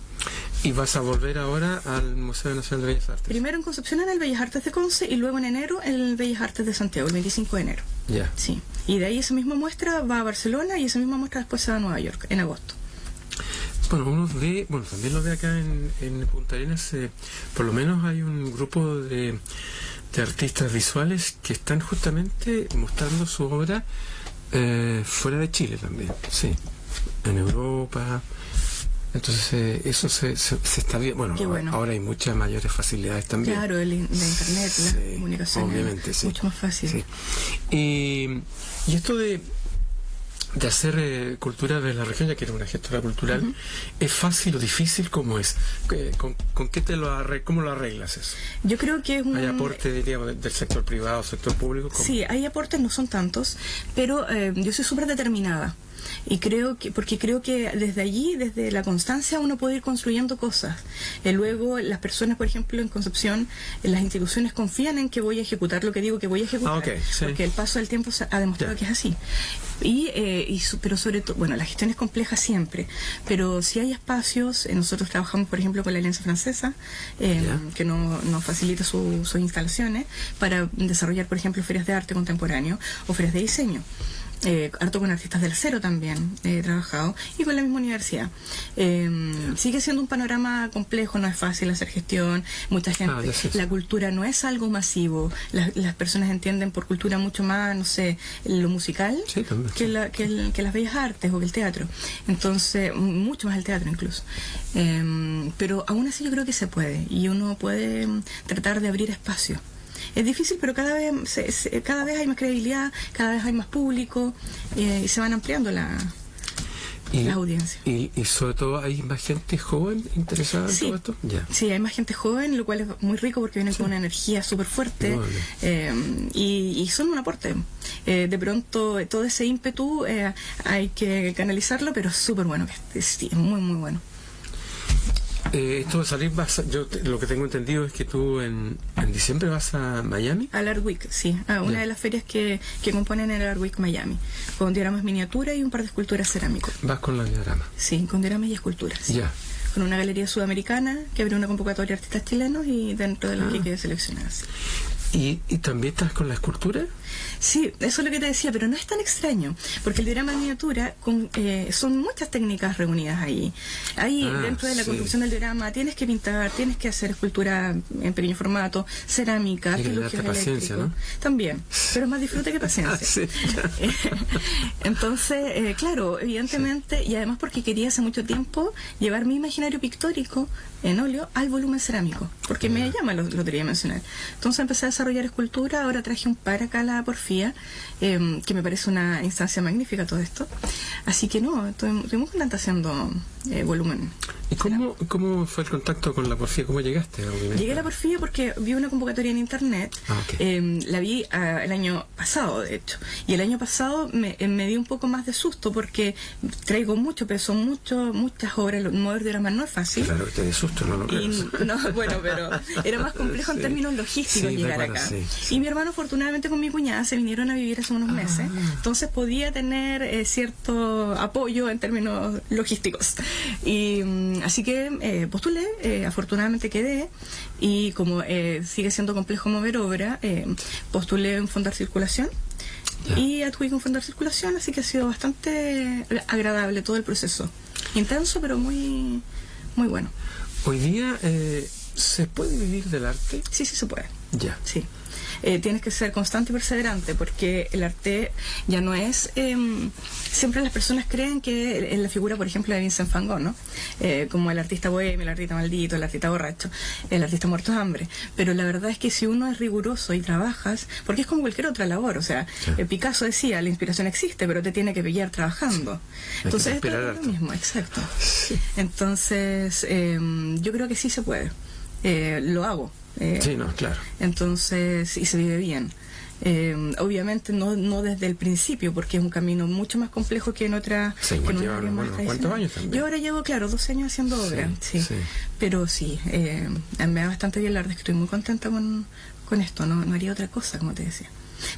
¿Y vas a volver ahora al Museo Nacional de Bellas Artes? Primero en Concepción, en el Bellas Artes de Conce, y luego en enero en el Bellas Artes de Santiago, el 25 de enero. Ya. Sí. Y de ahí esa misma muestra va a Barcelona, y esa misma muestra después se va a Nueva York, en agosto. Bueno, también lo ve acá en Punta Arenas, por lo menos hay un grupo de artistas visuales que están justamente mostrando su obra fuera de Chile también, sí, en Europa. Entonces eso se está bien. Bueno, ahora hay muchas mayores facilidades también. Claro, la internet, la comunicación, obviamente, mucho más fácil. Sí. Y esto de hacer cultura de la región, ya que eres una gestora cultural, ¿es fácil o difícil? ¿Cómo es? ¿Con qué cómo lo arreglas eso? Yo creo que es ¿Hay aporte, diríamos, del sector privado, sector público? ¿Cómo? Sí, hay aportes, no son tantos, pero yo soy súper determinada. Y porque creo que desde allí, desde la constancia, uno puede ir construyendo cosas. Luego, las personas, por ejemplo, en Concepción, las instituciones confían en que voy a ejecutar lo que digo que voy a ejecutar, porque el paso del tiempo ha demostrado que es así. Pero sobre todo, bueno, la gestión es compleja siempre, pero si hay espacios, nosotros trabajamos, por ejemplo, con la Alianza Francesa, que nos facilita sus instalaciones para desarrollar, por ejemplo, ferias de arte contemporáneo o ferias de diseño. Harto con artistas del acero también he trabajado, y con la misma universidad. Sigue siendo un panorama complejo, no es fácil hacer gestión, mucha gente, la cultura no es algo masivo, las personas entienden por cultura mucho más, no sé, lo musical, que las bellas artes o que el teatro, entonces mucho más el teatro incluso, pero aún así yo creo que se puede, y uno puede tratar de abrir espacio. Es difícil, pero cada vez hay más credibilidad, cada vez hay más público, y se van ampliando las audiencias. Y sobre todo hay más gente joven interesada en todo esto. Sí, hay más gente joven, lo cual es muy rico porque vienen con una energía súper fuerte, y son un aporte. De pronto todo ese ímpetu hay que canalizarlo, pero es súper bueno, es muy muy bueno. Esto de salir, yo lo que tengo entendido es que tú en diciembre vas a Miami. Al Art Week, sí, una de las ferias que componen el Art Week Miami, con dioramas miniatura y un par de esculturas cerámicas. ¿Vas con la diorama? Sí, con dioramas y esculturas. Ya. Con una galería sudamericana que abrió una convocatoria de artistas chilenos, y dentro de los que quedé seleccionada. ¿Y también estás con la escultura? Sí, eso es lo que te decía, pero no es tan extraño, porque el diorama en miniatura son muchas técnicas reunidas ahí. Ahí, dentro de la construcción del diorama, tienes que pintar, tienes que hacer escultura en pequeño formato, cerámica, artilugios eléctricos. También, pero es más disfrute que paciencia. Entonces, claro, evidentemente, y además porque quería hace mucho tiempo llevar mi imaginario pictórico en óleo al volumen cerámico, porque me llama lo tridimensional. Entonces empecé a desarrollar escultura, ahora traje un par acá a la Porfía, que me parece una instancia magnífica todo esto. Así que estoy muy contenta haciendo volumen. ¿Y cómo fue el contacto con la Porfía? ¿Cómo llegaste? Llegué a la Porfía porque vi una convocatoria en internet, la vi el año pasado, de hecho, y el año pasado me dio un poco más de susto porque traigo mucho peso, muchas obras, mover dioramas no es fácil. Claro que te dio susto, no lo creo. Bueno, pero era más complejo en términos logísticos llegar acá. Y mi hermano, afortunadamente, con mi cuñada se vinieron a vivir hace unos meses, entonces podía tener cierto apoyo en términos logísticos. Y así que postulé, afortunadamente quedé, y como sigue siendo complejo mover obra, postulé en Fondar Circulación, y adjudiqué un fondo de circulación, así que ha sido bastante agradable todo el proceso. Intenso, pero muy, muy bueno. Hoy día, ¿se puede vivir del arte? Sí, sí se puede. Ya. Sí. Tienes que ser constante y perseverante, porque el arte ya no es... siempre las personas creen que en la figura, por ejemplo, de Vincent Van Gogh, ¿no? Como el artista bohemio, el artista maldito, el artista borracho, el artista muerto de hambre. Pero la verdad es que si uno es riguroso y trabajas, porque es como cualquier otra labor, o sea, Picasso decía, la inspiración existe, pero te tiene que pillar trabajando. Entonces, esto es lo mismo, exacto. Sí. Entonces, yo creo que sí se puede. Lo hago. Sí, no, claro. Entonces, y se vive bien. Obviamente no desde el principio, porque es un camino mucho más complejo que en otra... Sí, ¿cuántos años también? Yo ahora llevo, claro, 12 años haciendo obra, sí. Pero sí, me va bastante bien, la verdad es que estoy muy contenta con esto, no haría otra cosa, como te decía.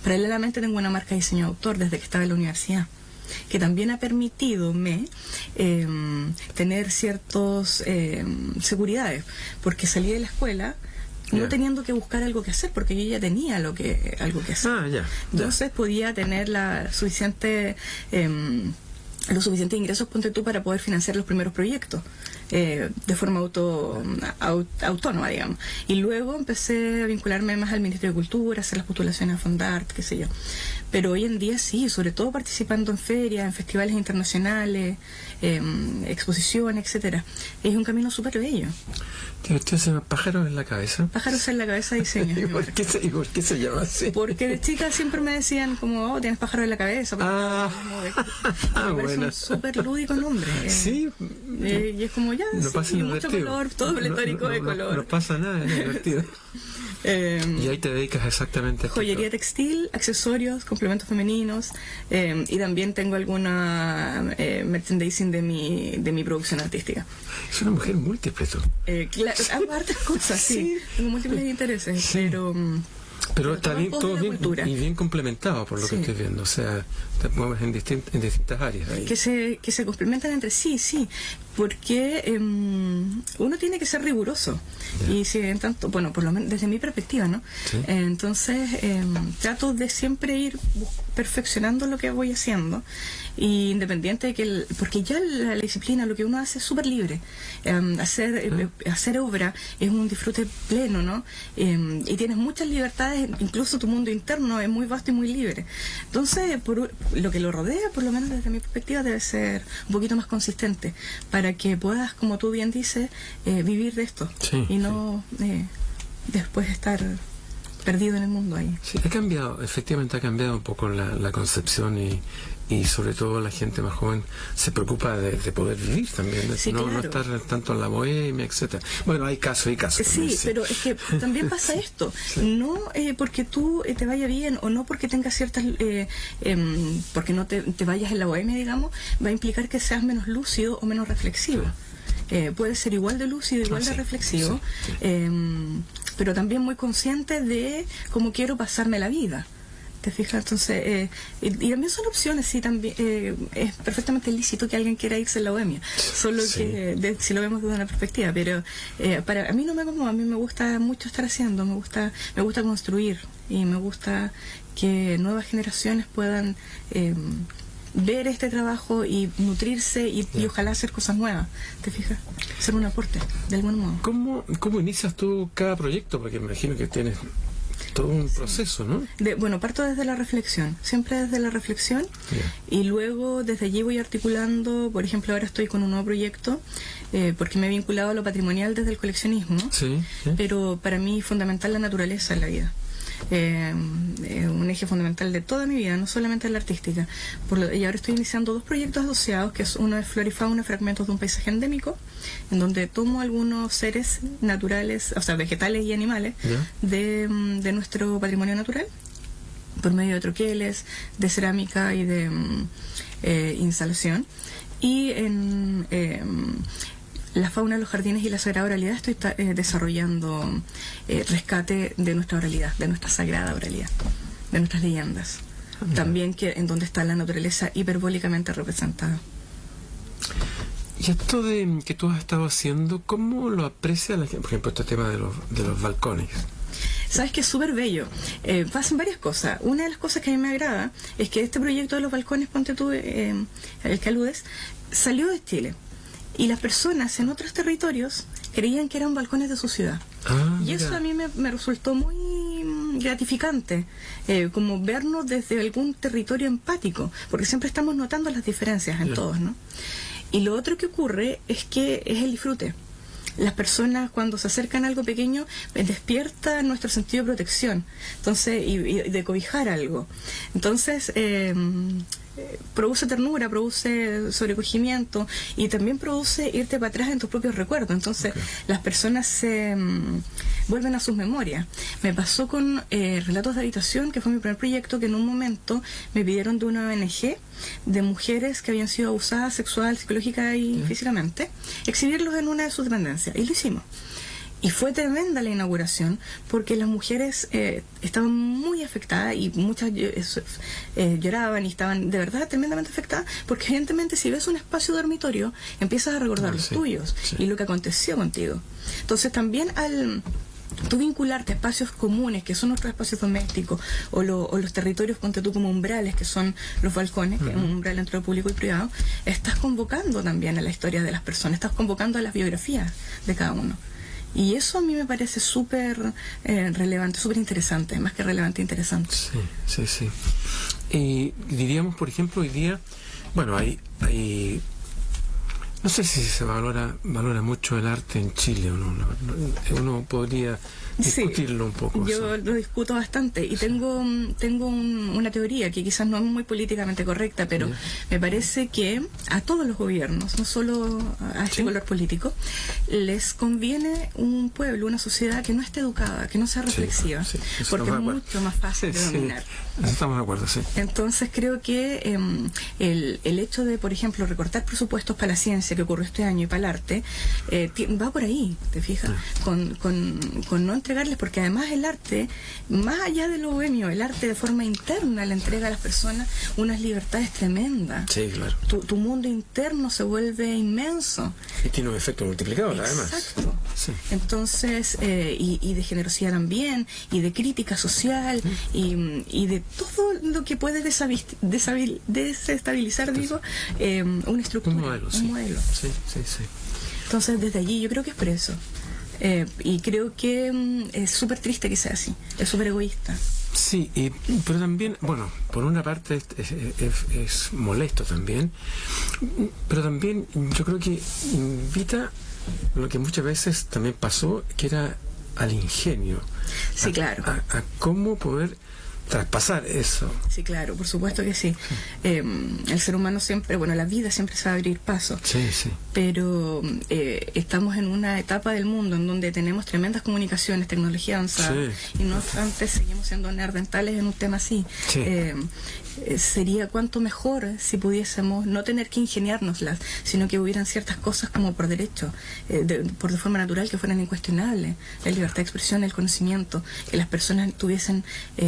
Paralelamente tengo una marca de diseño de autor desde que estaba en la universidad, que también ha permitido tener ciertas seguridades, porque salí de la escuela no teniendo que buscar algo que hacer, porque yo ya tenía algo que hacer. Entonces podía tener los suficientes ingresos, ponte tú, para poder financiar los primeros proyectos de forma autónoma, digamos. Y luego empecé a vincularme más al Ministerio de Cultura, hacer las postulaciones a Fondart, qué sé yo. Pero hoy en día sí, sobre todo participando en ferias, en festivales internacionales, exposiciones, etcétera. Es un camino súper bello. ¿Usted se llama Pájaros en la Cabeza? Pájaros en la Cabeza Diseño. ¿Y por qué se llama así? Porque de chica siempre me decían como, tienes pájaros en la cabeza. Bueno. Es un súper lúdico nombre. Sí. Y es como, no pasa nada mucho divertido. color, todo pletórico de color. No pasa nada, es divertido. Y ahí te dedicas exactamente a joyería textil, accesorios, complementos femeninos, y también tengo alguna merchandising de mi producción artística. Es una mujer múltiple tú. Claro, hago hartas cosas, sí. Tengo múltiples intereses, pero está bien, todo bien y bien complementado por lo que estoy viendo, o sea, te mueves en distintas áreas ahí. Que se complementan entre sí, porque uno tiene que ser riguroso. Y si en tanto, bueno, por lo menos desde mi perspectiva, ¿no? Entonces trato de siempre ir perfeccionando lo que voy haciendo, y independiente de que porque ya la disciplina, lo que uno hace es súper libre. Hacer obra es un disfrute pleno, ¿no? Y tienes muchas libertades, incluso tu mundo interno es muy vasto y muy libre. Entonces, por lo que lo rodea, por lo menos desde mi perspectiva, debe ser un poquito más consistente, para que puedas, como tú bien dices, vivir de esto y no después estar perdido en el mundo ahí. Sí, efectivamente ha cambiado un poco la concepción, y sobre todo la gente más joven se preocupa de poder vivir también, no estar tanto en la bohemia, etcétera. Bueno, hay casos y casos. Sí, pero es que también pasa esto, no porque tú te vaya bien, o no porque tengas ciertas porque no te vayas en la bohemia, digamos, va a implicar que seas menos lúcido o menos reflexivo. Puede ser igual de lúcido, igual de reflexivo, pero también muy consciente de cómo quiero pasarme la vida. ¿Te fijas? Entonces, y también son opciones, sí, también es perfectamente lícito que alguien quiera irse en la bohemia, solo que si lo vemos desde una perspectiva, pero a mí no me acomoda, a mí me gusta mucho estar haciendo, me gusta construir, y me gusta que nuevas generaciones puedan ver este trabajo y nutrirse y ojalá hacer cosas nuevas, ¿te fijas? Ser un aporte, de algún modo. ¿Cómo inicias tú cada proyecto? Porque me imagino que tienes todo un proceso, ¿no? Bueno, parto desde la reflexión, siempre desde la reflexión, y luego desde allí voy articulando. Por ejemplo, ahora estoy con un nuevo proyecto, porque me he vinculado a lo patrimonial desde el coleccionismo, pero para mí es fundamental la naturaleza en la vida. Un eje fundamental de toda mi vida, no solamente la artística. Y ahora estoy iniciando 2 proyectos asociados, que es uno de flora y fauna, fragmentos de un paisaje endémico, en donde tomo algunos seres naturales, o sea, vegetales y animales, de nuestro patrimonio natural, por medio de troqueles, de cerámica y de instalación. Y en la fauna de los jardines y la sagrada oralidad estoy desarrollando rescate de nuestra oralidad, de nuestra sagrada oralidad, de nuestras leyendas. También en donde está la naturaleza hiperbólicamente representada. Y esto que tú has estado haciendo, ¿cómo lo aprecia la gente? Por ejemplo, este tema de los balcones. Sabes que es súper bello. Pasan varias cosas. Una de las cosas que a mí me agrada es que este proyecto de los balcones, ponte tú, al que aludes, salió de Chile. Y las personas en otros territorios creían que eran balcones de su ciudad. Y eso a mí me resultó muy gratificante, como vernos desde algún territorio empático, porque siempre estamos notando las diferencias en todos, ¿no? Y lo otro que ocurre es que es el disfrute. Las personas cuando se acercan a algo pequeño despierta nuestro sentido de protección, entonces, y de cobijar algo. Entonces, produce ternura, produce sobrecogimiento y también produce irte para atrás en tus propios recuerdos. Entonces las personas se vuelven a sus memorias. Me pasó con Relatos de Habitación, que fue mi primer proyecto, que en un momento me pidieron de una ONG de mujeres que habían sido abusadas sexual, psicológica y físicamente, exhibirlos en una de sus dependencias, y lo hicimos. Y fue tremenda la inauguración porque las mujeres estaban muy afectadas y muchas lloraban y estaban de verdad tremendamente afectadas, porque evidentemente si ves un espacio dormitorio empiezas a recordar los tuyos y lo que aconteció contigo. Entonces también al tú vincularte a espacios comunes que son nuestros espacios domésticos o los territorios, ponte tú, como umbrales, que son los balcones, que es un umbral entre lo público y privado, estás convocando también a la historia de las personas, estás convocando a las biografías de cada uno. Y eso a mí me parece súper relevante, súper interesante, más que relevante, interesante. Sí. Y diríamos, por ejemplo, hoy día, bueno, hay no sé si se valora mucho el arte en Chile o no. Uno podría discutirlo un poco. Yo lo discuto bastante y tengo una teoría que quizás no es muy políticamente correcta, pero me parece que a todos los gobiernos, no solo a este color político, les conviene un pueblo, una sociedad que no esté educada, que no sea reflexiva, porque es mucho más fácil de dominar. Estamos de acuerdo, sí. Entonces creo que el hecho de, por ejemplo, recortar presupuestos para la ciencia, que ocurrió este año, y para el arte, va por ahí, ¿te fijas? Con no entregarles, porque además el arte, más allá de lo bohemio, el arte de forma interna le entrega a las personas unas libertades tremendas. Sí, claro. Tu mundo interno se vuelve inmenso. Y tiene un efecto multiplicador, además. Exacto. Sí. Entonces, y de generosidad también, y de crítica social, y de todo lo que puede desestabilizar, digo, una estructura, un modelo. Sí. Entonces, desde allí yo creo que es por eso. Y creo que es súper triste que sea así, es súper egoísta. Sí, pero también, bueno, por una parte es molesto también, pero también yo creo que invita lo que muchas veces también pasó, que era al ingenio. Sí, claro. A cómo poder traspasar eso. Sí, claro, por supuesto que sí. El ser humano siempre, la vida siempre se va a abrir paso. Sí. Pero estamos en una etapa del mundo en donde tenemos tremendas comunicaciones, tecnología avanzada, y no obstante seguimos siendo neandertales en un tema así. Sería cuanto mejor si pudiésemos no tener que ingeniárnoslas, sino que hubieran ciertas cosas como por derecho, de forma natural, que fueran incuestionables. La libertad de expresión, el conocimiento, que las personas tuviesen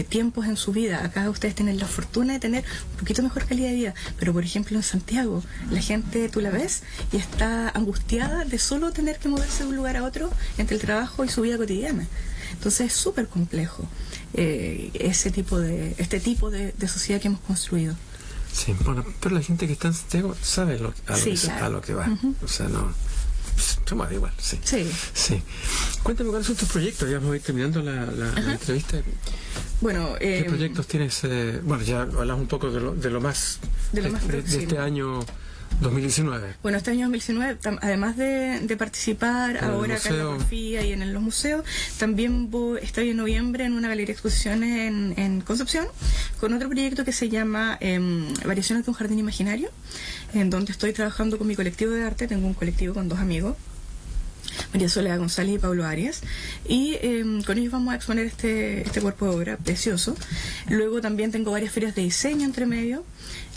tiempos en su vida. Acá ustedes tienen la fortuna de tener un poquito mejor calidad de vida, pero por ejemplo en Santiago la gente, tú la ves y está angustiada de solo tener que moverse de un lugar a otro entre el trabajo y su vida cotidiana. Entonces es súper complejo este tipo de sociedad que hemos construido. Sí, bueno, pero la gente que está en Santiago sabe a lo que va. O sea, no, somos igual, sí. Cuéntame cuáles son tus proyectos, ya vamos a ir terminando la entrevista. Bueno, ¿qué proyectos tienes? Ya hablamos un poco de lo más de este año 2019. Bueno, este año 2019, además de participar ahora acá en la Porfía y en los museos, también estoy en noviembre en una galería de exposiciones en Concepción, con otro proyecto que se llama Variaciones de un jardín imaginario, en donde estoy trabajando con mi colectivo de arte. Tengo un colectivo con dos amigos, María Soledad González y Pablo Arias, y con ellos vamos a exponer este cuerpo de obra precioso. Luego también tengo varias ferias de diseño entre medio,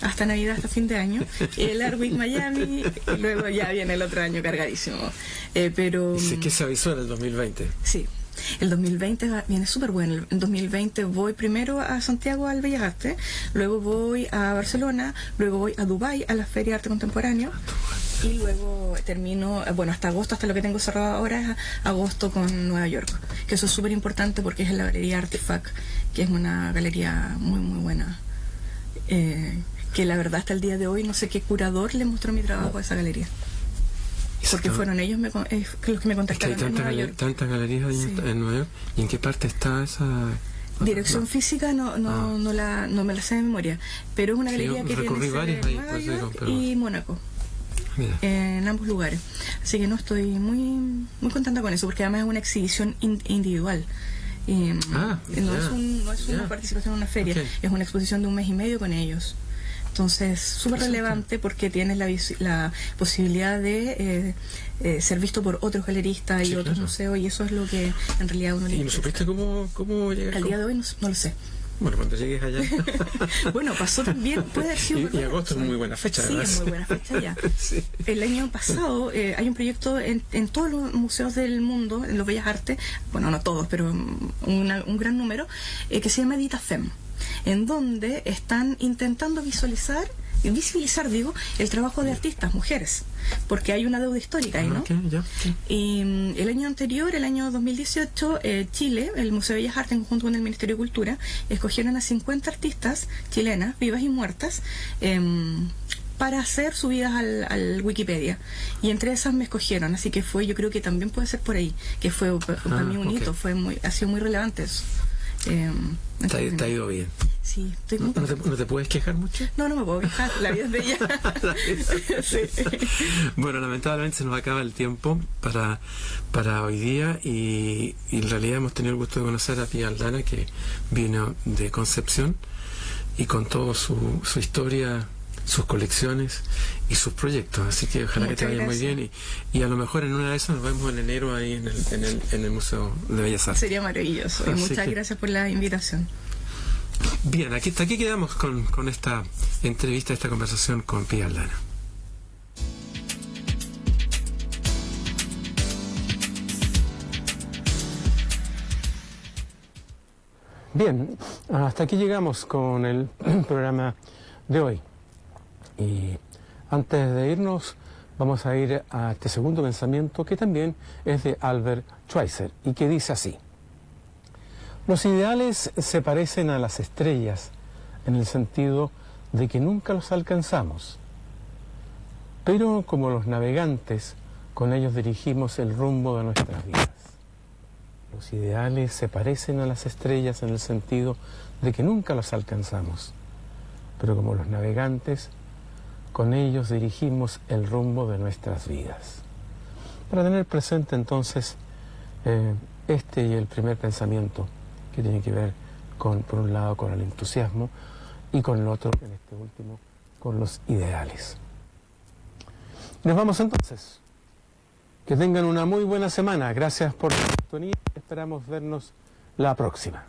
hasta Navidad, hasta fin de año, el Art Week Miami, y luego ya viene el otro año cargadísimo. Pero ¿qué se avisó en el 2020? Sí. El 2020 viene súper bueno. En 2020 voy primero a Santiago al Bellas Artes, luego voy a Barcelona, luego voy a Dubái a la Feria de Arte Contemporáneo, y luego termino, bueno, hasta agosto, hasta lo que tengo cerrado ahora es agosto con Nueva York, que eso es súper importante porque es en la galería Artifact, que es una galería muy muy buena, que la verdad hasta el día de hoy no sé qué curador le mostró mi trabajo a esa galería, porque fueron ellos los que me contactaron. Es que hay tantas galerías en Nueva York. ¿Y en qué parte está esa? Dirección física no me la sé de memoria, pero es una galería que tiene varias ahí, Nueva York y Mónaco, en ambos lugares. Así que no estoy muy muy contenta con eso, porque además es una exhibición individual. No es una participación en una feria, es una exposición de 1 mes y medio con ellos. Entonces, súper relevante porque tienes la posibilidad de ser visto por otros galeristas y otros museos, y eso es lo que en realidad uno le interesa. ¿Y no supiste cómo llegar? Al día de hoy no lo sé. Bueno, cuando llegues allá. Bueno, pasó también, puede haber sido. Y agosto es muy buena fecha, ¿verdad? Sí, es muy buena fecha ya. Sí. El año pasado hay un proyecto en todos los museos del mundo, en los Bellas Artes, bueno, no todos, pero un gran número, que se llama Editafem, en donde están intentando visibilizar el trabajo de artistas, mujeres, porque hay una deuda histórica ahí, ¿no? Y el año anterior, el año 2018, Chile, el Museo de Bellas Artes, en conjunto con el Ministerio de Cultura, escogieron a 50 artistas chilenas, vivas y muertas, para hacer subidas al Wikipedia, y entre esas me escogieron, así que yo creo que también puede ser por ahí, que fue para mí un hito, ha sido muy relevante eso. Te ha ido bien. Sí, estoy muy ¿No te puedes quejar mucho? No me puedo quejar, la vida es bella. Sí. Bueno, lamentablemente se nos acaba el tiempo para hoy día, y en realidad hemos tenido el gusto de conocer a Pía Aldana, que vino de Concepción, y con toda su historia, sus colecciones y sus proyectos, así que ojalá que te vaya muy bien, y a lo mejor en una de esas nos vemos en enero ahí en el Museo de Bellas Artes. Sería maravilloso, y muchas gracias por la invitación. Bien, hasta aquí quedamos con esta entrevista, esta conversación con Pía Aldana. Bien, hasta aquí llegamos con el programa de hoy. Y antes de irnos, vamos a ir a este segundo pensamiento, que también es de Albert Schweitzer, y que dice así: los ideales se parecen a las estrellas en el sentido de que nunca los alcanzamos, pero como los navegantes, con ellos dirigimos el rumbo de nuestras vidas. Los ideales se parecen a las estrellas en el sentido de que nunca los alcanzamos, pero como los navegantes, con ellos dirigimos el rumbo de nuestras vidas. Para tener presente entonces este y el primer pensamiento, que tiene que ver por un lado con el entusiasmo, y con el otro, en este último, con los ideales. Nos vamos entonces. Que tengan una muy buena semana. Gracias por la oportunidad. Esperamos vernos la próxima.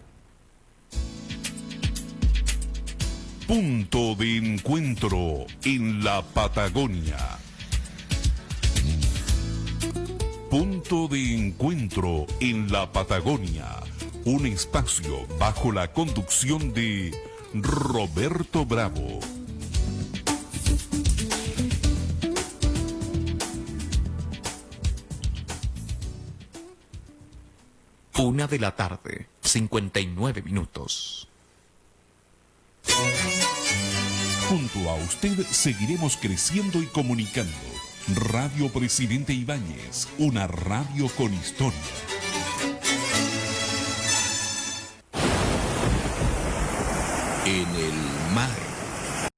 Punto de encuentro en la Patagonia. Punto de encuentro en la Patagonia. Un espacio bajo la conducción de Roberto Bravo. Una de la tarde, 59 minutos. Junto a usted seguiremos creciendo y comunicando. Radio Presidente Ibáñez, una radio con historia. En el mar.